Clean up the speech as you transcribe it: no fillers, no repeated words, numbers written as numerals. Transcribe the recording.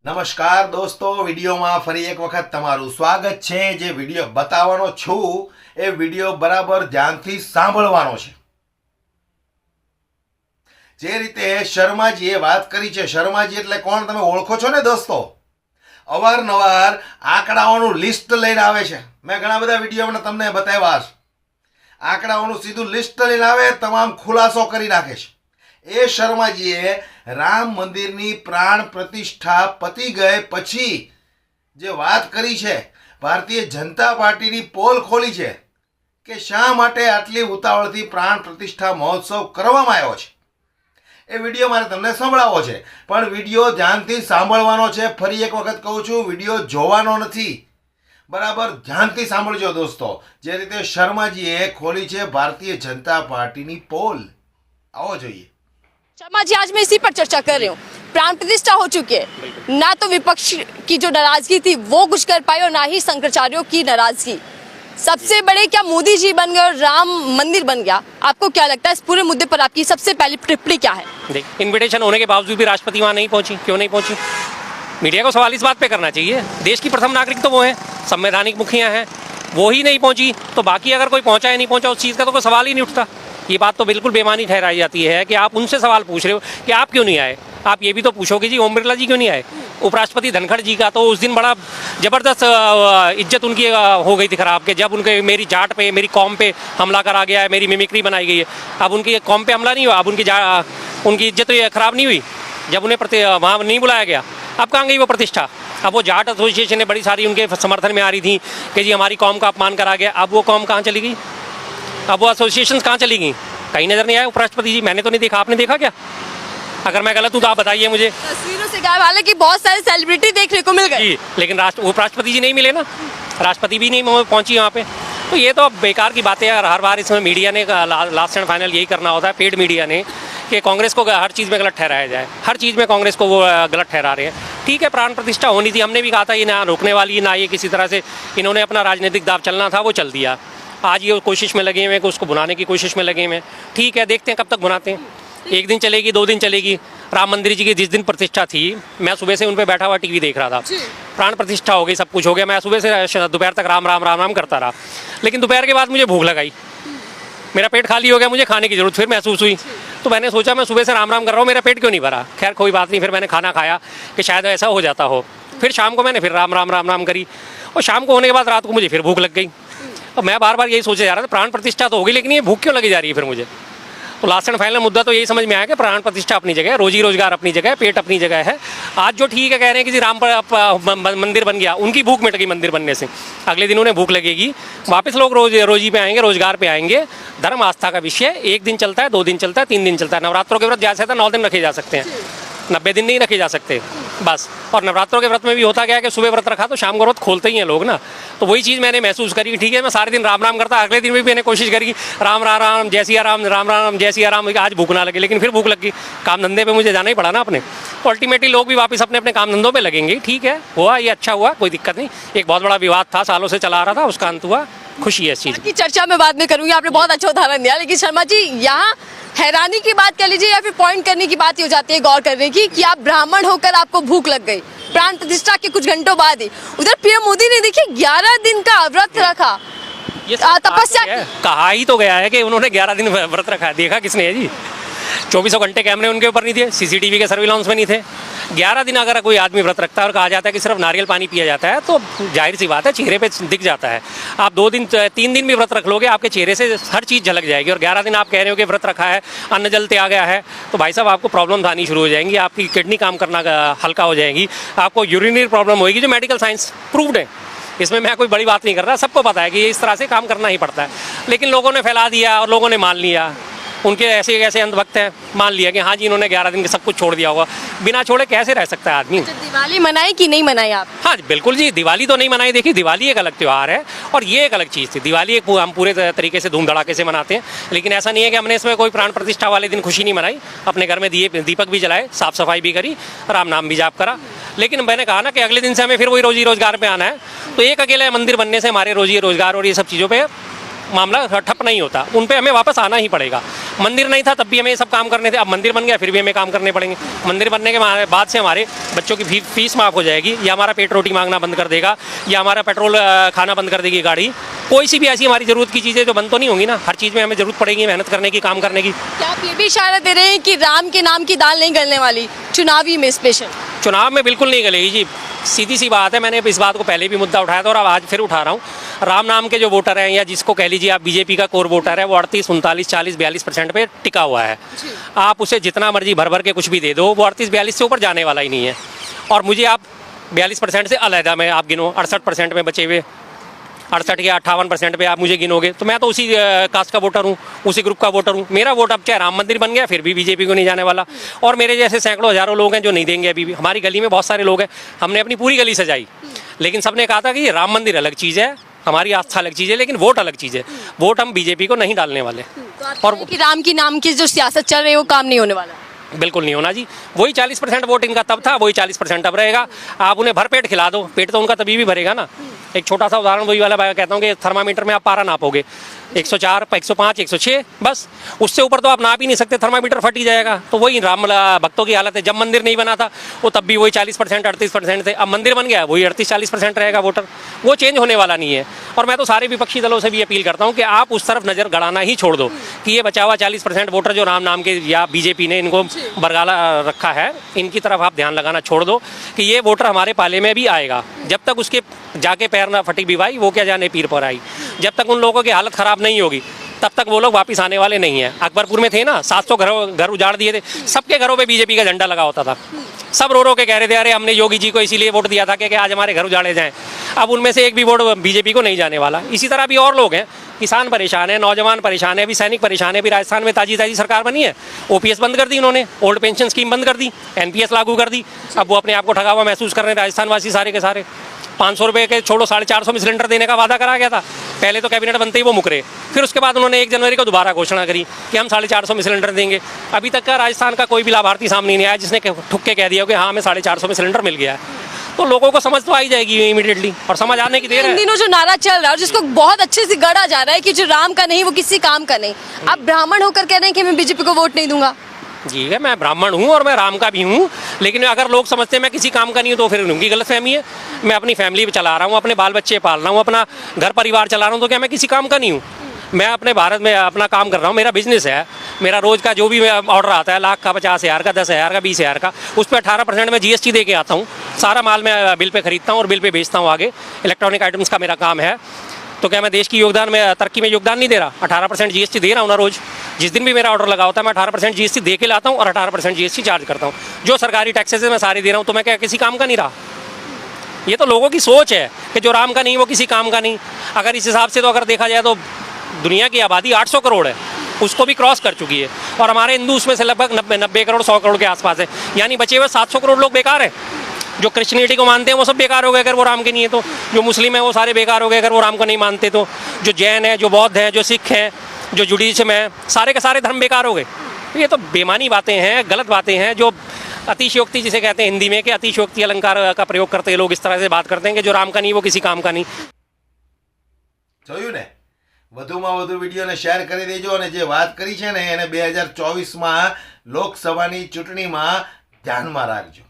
નમસ્કાર દોસ્તો, વિડીયોમાં ફરી એક વખત તમારું સ્વાગત છે। જે વિડીયો બતાવવાનો છું એ વિડીયો બરાબર ધ્યાનથી સાંભળવાનો છે। જે રીતે શર્માજીએ વાત કરી છે, શર્માજી એટલે કોણ તમે ઓળખો છો ને દોસ્તો? અવારનવાર આંકડાઓનું લિસ્ટ લઈને આવે છે। મેં ઘણા બધા વિડીયોમાં તમને બતાવ્યા છે। આંકડાઓનું સીધું લિસ્ટ લઈને આવે, તમામ ખુલાસો કરી નાખે છે। એ શર્માજીએ રામ મંદિરની પ્રાણ પ્રતિષ્ઠા પતી ગયે પછી જે વાત કરી છે, ભારતીય જનતા પાર્ટીની પોલ ખોલી છે કે શા માટે આટલી ઉતાવળથી પ્રાણ પ્રતિષ્ઠા મહોત્સવ કરવામાં આવ્યો છે। એ વિડીયો મારે તમને સંભળાવવો છે, પણ વિડીયો ધ્યાનથી સાંભળવાનો છે। ફરી એક વખત કહું છું, વિડીયો જોવાનો નથી, બરાબર ધ્યાનથી સાંભળજો દોસ્તો। જે રીતે શર્માજીએ ખોલી છે ભારતીય જનતા પાર્ટીની પોલ, આવો જોઈએ। शर्मा जी, आज मैं इसी पर चर्चा कर रही हूँ। प्राण प्रतिष्ठा हो चुकी है, ना तो विपक्ष की जो नाराजगी थी वो कुछ कर पाई और ना ही शंकराचार्यों की नाराजगी। सबसे बड़े क्या मोदी जी बन गए और राम मंदिर बन गया। आपको क्या लगता है इस पूरे मुद्दे पर आपकी सबसे पहली टिप्पणी क्या है? देख, इन्विटेशन होने के बावजूद भी राष्ट्रपति वहाँ नहीं पहुंची, क्यों नहीं पहुंची? मीडिया को सवाल इस बात पे करना चाहिए। देश की प्रथम नागरिक तो वो है, संवैधानिक मुखिया हैं, वो ही नहीं पहुंची तो बाकी अगर कोई पहुंचा या नहीं पहुंचा उस चीज़ का तो कोई सवाल ही नहीं उठता। ये बात तो बिल्कुल बेमानी ठहराई जाती है कि आप उनसे सवाल पूछ रहे हो कि आप क्यों नहीं आए। आप ये भी तो पूछोगे जी ओम बिरला जी क्यों नहीं आए। उपराष्ट्रपति धनखड़ जी का तो उस दिन बड़ा ज़बरदस्त इज्जत उनकी हो गई थी खराब, कि जब उनके मेरी जाट पे, मेरी कौम पे हमला करा गया है, मेरी मिमिक्री बनाई गई है। अब उनकी कौम पे हमला नहीं हुआ, अब उनकी इज्जत तो खराब नहीं हुई जब उन्हें वहाँ नहीं बुलाया गया। अब कहाँ गई वो प्रतिष्ठा? अब वो जाट एसोसिएशन ने बड़ी सारी उनके समर्थन में आ रही थी कि जी हमारी कौम का अपमान करा गया। अब वो कौम कहाँ चली गई? अब वो एसोसिएशन कहाँ चली गई? कहीं नजर नहीं आया उपराष्ट्रपति जी। मैंने तो नहीं देखा, आपने देखा क्या? अगर मैं गलत हूँ तो आप बताइए मुझे। तस्वीरों से गायब, हालांकि बहुत सारे सेलिब्रिटी देखने को मिल गए जी, लेकिन उपराष्ट्रपति जी नहीं मिले ना, राष्ट्रपति भी नहीं पहुंची वहाँ पे। तो ये तो अब बेकार की बातें हैं। हर बार इसमें मीडिया ने लास्ट एंड फाइनल यही करना होता है, पेड मीडिया ने, कि कांग्रेस को हर चीज़ में गलत ठहराया जाए। हर चीज़ में कांग्रेस को वो गलत ठहरा रहे हैं। ठीक है, प्राण प्रतिष्ठा होनी थी, हमने भी कहा था ये ना रोकने वाली, ना ये किसी तरह से इन्होंने अपना राजनीतिक दाव चलना था वो चल दिया। आज ये कोशिश में लगे हुए हैं, उसको भुनाने की कोशिश में लगे हुए हैं। ठीक है, देखते हैं कब तक भुनाते हैं। एक दिन चलेगी, 2 दिन चलेगी। राम मंदिर जी की जिस दिन प्रतिष्ठा थी, मैं सुबह से उन पर बैठा हुआ टीवी देख रहा था। प्राण प्रतिष्ठा हो गई, सब कुछ हो गया, मैं सुबह से दोपहर तक राम राम राम राम करता रहा। लेकिन दोपहर के बाद मुझे भूख लगाई, मेरा पेट खाली हो गया, मुझे खाने की जरूरत फिर महसूस हुई। तो मैंने सोचा मैं सुबह से राम राम कर रहा हूँ, मेरा पेट क्यों नहीं भरा। खैर कोई बात नहीं, फिर मैंने खाना खाया कि शायद ऐसा हो जाता हो। फिर शाम को मैंने फिर राम राम राम राम करी, और शाम को होने के बाद रात को मुझे फिर भूख लग गई। और मैं बार बार यही सोचे जा रहा था प्राण प्रतिष्ठा तो होगी, लेकिन ये भूख क्यों लगी जा रही है फिर मुझे। तो लास्ट एंड फाइनल मुद्दा तो यही समझ में आया कि प्राण प्रतिष्ठा अपनी जगह है, रोजी रोजगार अपनी जगह है, पेट अपनी जगह है। आज जो ठीक है कह रहे हैं कि जी राम पर मंदिर बन गया, उनकी भूख मिट गई मंदिर बनने से। अगले दिन उन्हें भूख लगेगी, वापस लोग रोजी पे आएंगे, रोजगार पे आएंगे। धर्म आस्था का विषय, 1 दिन चलता है, 2 दिन चलता है, 3 दिन चलता है। नवरात्रों के व्रत जैसे था 9 दिन रखे जा सकते हैं, 90 दिन नहीं रखे जा सकते बस। और नवरात्रों के व्रत में भी होता क्या है कि सुबह व्रत रखा तो शाम को व्रत खोलते ही हैं लोग ना। तो वही चीज़ मैंने महसूस करी। ठीक है, मैं सारे दिन राम राम करता, अगले दिन भी मैंने कोशिश करी राम राम राम जय सिया राम, राम राम जय सिया राम। आज भूख ना लगे, लेकिन फिर भूख लगी, काम धंधे पे मुझे जाना ही पड़ा ना अपने। तो अल्टीमेटली लोग भी वापस अपने अपने काम धंधों पे लगेंगे। ठीक है, हुआ ये अच्छा हुआ, कोई दिक्कत नहीं। एक बहुत बड़ा विवाद था, सालों से चला आ रहा था, उसका अंत हुआ, खुशी है इस चीज़ की। चर्चा में बाद में करूंगी, आपने बहुत अच्छा उदाहरण दिया। लेकिन शर्मा जी, यहाँ हैरानी की बात कह लीजिए या फिर पॉइंट करने की बात हो जाती है गौर करने की, कि आप ब्राह्मण होकर आपको भूख लग गई प्राण प्रतिष्ठा के कुछ घंटों बाद ही। उधर पीएम मोदी ने देखिए 11 दिन का व्रत रखा, ये तपस्या की। कहा ही तो गया है कि उन्होंने 11 दिन व्रत रखा है। देखा किसने है जी? 24 घंटे कैमरे उनके ऊपर नहीं थे, सीसीटीवी के सर्विलांस में नहीं थे। 11 दिन अगर कोई आदमी व्रत रखता है और कहा जाता है कि सिर्फ नारियल पानी पिया जाता है, तो जाहिर सी बात है चेहरे पे दिख जाता है। आप 2 दिन 3 दिन भी व्रत रख लोगे, आपके चेहरे से हर चीज़ झलक जाएगी। और 11 दिन आप कह रहे हो कि व्रत रखा है, अन्न जल त्याग गया है, तो भाई साहब आपको प्रॉब्लम आनी शुरू हो जाएंगी, आपकी किडनी काम करना हल्का हो जाएगी, आपको यूरिनरी प्रॉब्लम होगी, जो मेडिकल साइंस प्रूव्ड है। इसमें मैं कोई बड़ी बात नहीं कर रहा, सबको पता है कि इस तरह से काम करना ही पड़ता है। लेकिन लोगों ने फैला दिया और लोगों ने मान लिया, उनके ऐसे ऐसे अंधभक्त हैं, मान लिया कि हाँ जी इन्होंने 11 दिन के सब कुछ छोड़ दिया होगा। बिना छोड़े कैसे रह सकता है आदमी? दिवाली मनाई कि नहीं मनाई आप? हाँ बिल्कुल जी, दिवाली तो नहीं मनाई। देखिए, दिवाली एक अलग त्यौहार है और ये एक अलग चीज़ थी। दिवाली एक हम पूरे तरीके से धूम धड़ाके से मनाते हैं, लेकिन ऐसा नहीं है कि हमने इसमें कोई प्राण प्रतिष्ठा वाले दिन खुशी नहीं मनाई। अपने घर में दीपक भी जलाए, साफ सफाई भी करी, राम नाम भी जाप करा। लेकिन मैंने कहा ना कि अगले दिन से हमें फिर वही रोजी रोजगार पे आना है। तो एक अकेले मंदिर बनने से हमारे रोजी रोजगार और ये सब चीज़ों पर मामला ठप नहीं होता, उन पे हमें वापस आना ही पड़ेगा। मंदिर नहीं था तब भी हमें ये सब काम करने थे, अब मंदिर बन गया फिर भी हमें काम करने पड़ेंगे। मंदिर बनने के बाद से हमारे बच्चों की फीस माफ़ हो जाएगी, या हमारा पेट रोटी मांगना बंद कर देगा, या हमारा पेट्रोल खाना बंद कर देगी गाड़ी। कोई सी भी ऐसी हमारी ज़रूरत की चीज़ें जो बंद तो नहीं होंगी ना, हर चीज़ में हमें ज़रूरत पड़ेगी मेहनत करने की, काम करने की। क्या आप ये भी इशारा दे रहे हैं कि राम के नाम की दाल नहीं गलने वाली चुनावी में स्पेशल? चुनाव में बिल्कुल नहीं गलेगी जी, सीधी सी बात है। मैंने इस बात को पहले भी मुद्दा उठाया था और अब आज फिर उठा रहा हूँ। राम नाम के जो वोटर हैं, या जिसको कह लीजिए आप बीजेपी का कोर वोटर है, वो 38, 39, 40, 42% पे टिका हुआ है। आप उसे जितना मर्जी भर भर के कुछ भी दे दो, वो 38-42 से ऊपर जाने वाला ही नहीं है। और मुझे आप 42% से अलहदा में आप गिनो, 68% में बचे हुए 68 या 58% पे आप मुझे गिनोगे तो मैं तो उसी कास्ट का वोटर हूँ, उसी ग्रुप का वोटर हूँ। मेरा वोट अब चाहे राम मंदिर बन गया फिर भी बीजेपी को नहीं जाने वाला। और मेरे जैसे सैकड़ों हज़ारों लोग हैं जो नहीं देंगे अभी भी। हमारी गली में बहुत सारे लोग हैं, हमने अपनी पूरी गली सजाई, लेकिन सबने कहा था कि ये राम मंदिर अलग चीज़ है, हमारी आस्था अलग चीज़ है, लेकिन वोट अलग चीज़ है। वोट हम बीजेपी को नहीं डालने वाले। और कि राम की नाम की जो सियासत चल रही है वो काम नहीं होने वाला? बिल्कुल नहीं होना जी। वही 40% वोट इनका तब था, वही 40% अब रहेगा। आप उन्हें भर पेट खिला दो, पेट तो उनका तभी भी भरेगा ना। एक छोटा सा उदाहरण वही वाला मैं कहता हूँ कि थर्मामीटर में आप पारा नापोगे 104, 105, 106, बस उससे ऊपर तो आप नाप ही नहीं सकते, थर्मामीटर फट ही जाएगा। तो वही राम भक्तों की हालत है। जब मंदिर नहीं बना था वो तब भी वही 40%, 38% थे। अब मंदिर बन गया वही 38-40% रहेगा वोटर, वो चेंज होने वाला नहीं है। और मैं तो सारे विपक्षी दलों से भी अपील करता हूँ कि आप उस तरफ नज़र गड़ाना ही छोड़ दो कि ये बचा हुआ 40% वोटर जो राम नाम के या बीजेपी ने इनको बरगाला रखा है, इनकी तरफ आप ध्यान लगाना छोड़ दो कि ये वोटर हमारे पाले में भी आएगा। जब तक उसके जाके पैर ना फटी भी भाई, वो क्या जाने पीर पर आई। जब तक उन लोगों की हालत ख़राब नहीं होगी तब तक वो लोग वापस आने वाले नहीं हैं। अकबरपुर में थे ना, 700 घर उजाड़ दिए थे, सबके घरों पे बीजेपी का झंडा लगा होता था। सब रो रो के कह रहे थे अरे हमने योगी जी को इसीलिए वोट दिया था कि आज हमारे घर उजाड़े जाएं। अब उनमें से एक भी वोट बीजेपी को नहीं जाने वाला। इसी तरह भी और लोग हैं, किसान परेशान है, नौजवान परेशान है, अभी सैनिक परेशान है। अभी राजस्थान में ताजी सरकार बनी है, ओपीएस बंद कर दी उन्होंने, ओल्ड पेंशन स्कीम बंद कर दी, एनपीएस लागू कर दी। अब वो अपने आप को ठगा हुआ महसूस कर रहे हैं राजस्थान वासी सारे के सारे। 500 रुपये के छोड़ो 450 में सिलेंडर देने का वादा करा गया था, पहले तो कैबिनेट बनते ही वो मुकरे। फिर उसके बाद उन्होंने 1 जनवरी को दोबारा घोषणा करी कि हम 450 में सिलेंडर देंगे। अभी तक का राजस्थान का कोई भी लाभार्थी सामने नहीं आया जिसने ठुक के कह दिया कि हाँ हमें 450 में सिलेंडर मिल गया है। तो लोगों को समझ तो आ ही जाएगी इमीडिएटली, और समझ आने की देर है। इन दिनों जो नारा चल रहा है और जिसको बहुत अच्छे से गढ़ा जा रहा है कि जो राम का नहीं वो किसी काम का नहीं, आप ब्राह्मण होकर कह रहे हैं कि मैं बीजेपी को वोट नहीं दूंगा? जी है, मैं ब्राह्मण हूँ और मैं राम का भी हूँ, लेकिन अगर लोग समझते हैं मैं किसी काम का नहीं हूँ तो फिर उनकी गलतफहमी है। मैं अपनी फैमिली भी चला रहा हूँ, अपने बाल बच्चे पाल रहा हूँ, अपना घर परिवार चला रहा हूँ, तो क्या मैं किसी काम का नहीं हूँ? मैं अपने भारत में अपना काम कर रहा हूँ, मेरा बिजनेस है। मेरा रोज़ का जो भी ऑर्डर आता है, लाख का, 50,000 का, 10,000 का, 20,000 का, उस पर 18% में जीएसटी दे के आता हूँ। सारा माल मैं बिल पे खरीदता हूँ और बिल पे बेचता हूँ आगे। इलेक्ट्रॉनिक आइटम्स का मेरा काम है। तो क्या मैं देश की योगदान में तरक्की में योगदान नहीं दे रहा? 18% जीएसटी दे रहा हूँ ना रोज़। जिस दिन भी मेरा ऑर्डर लगा होता है मैं 18% जीएसटी दे के लाता हूँ और 18% जीएसटी चार्ज करता हूँ। जो सरकारी टैक्सेस है मैं सारे दे रहा हूँ, तो मैं क्या किसी काम का नहीं रहा? ये तो लोगों की सोच है कि जो राम का नहीं वो किसी काम का नहीं। अगर इस हिसाब से तो अगर देखा जाए तो दुनिया की आबादी 800 करोड़ है, उसको भी क्रॉस कर चुकी है, और हमारे हिंदू उसमें से लगभग 90 करोड़ 100 करोड़ के आसपास है। यानी बचे हुए 700 करोड़ लोग बेकार हैं। जो क्रिश्चियनिटी को मानते हैं वो सब बेकार हो गए अगर वो राम के नहीं है तो। जो मुस्लिम है वो सारे बेकार हो गए अगर वो राम को नहीं मानते तो। जो जैन है, जो बौद्ध है, जो सिख हैं, जो जुडिज्म है, सारे के सारे धर्म बेकार हो गए। ये तो बेमानी बातें हैं, गलत बातें हैं, जो अतिशयोक्ति जिसे कहते हैं हिंदी में, कि अतिशयोक्ति अलंकार का प्रयोग करते हैं लोग, इस तरह से बात करते हैं कि जो राम का नहीं वो किसी काम का नहीं। જોયું ને, વધુમાં વધુ વિડીયોને શેર કરી દેજો, અને જે વાત કરી છે ને એને 2024માં લોકસભાની ચૂંટણીમાં ધ્યાનમાં રાખજો.